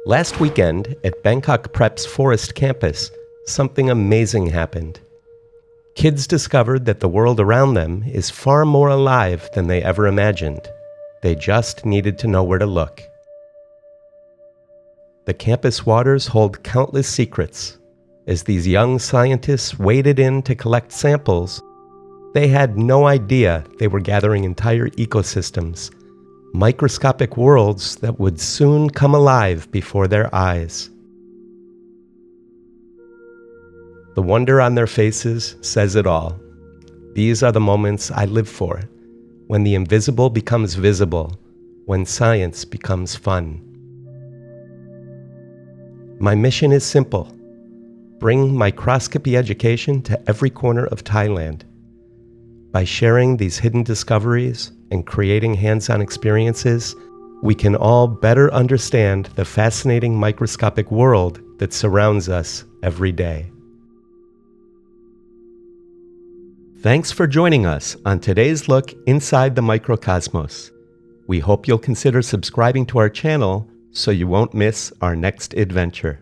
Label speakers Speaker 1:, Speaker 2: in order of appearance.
Speaker 1: Last weekend at Bangkok Prep's Forest campus, something amazing happened. Kids discovered that the world around them is far more alive than they ever imagined. They just needed to know where to look. The campus waters hold countless secrets. As these young scientists waded in to collect samples, they had no idea they were gathering entire ecosystems, microscopic worlds that would soon come alive before their eyes. The wonder on their faces says it all. These are the moments I live for, when the invisible becomes visible, when science becomes fun. My mission is simple: bring microscopy education to every corner of Thailand. By sharing these hidden discoveries and creating hands-on experiences, we can all better understand the fascinating microscopic world that surrounds us every day. Thanks for joining us on today's look inside the microcosmos. We hope you'll consider subscribing to our channel so you won't miss our next adventure.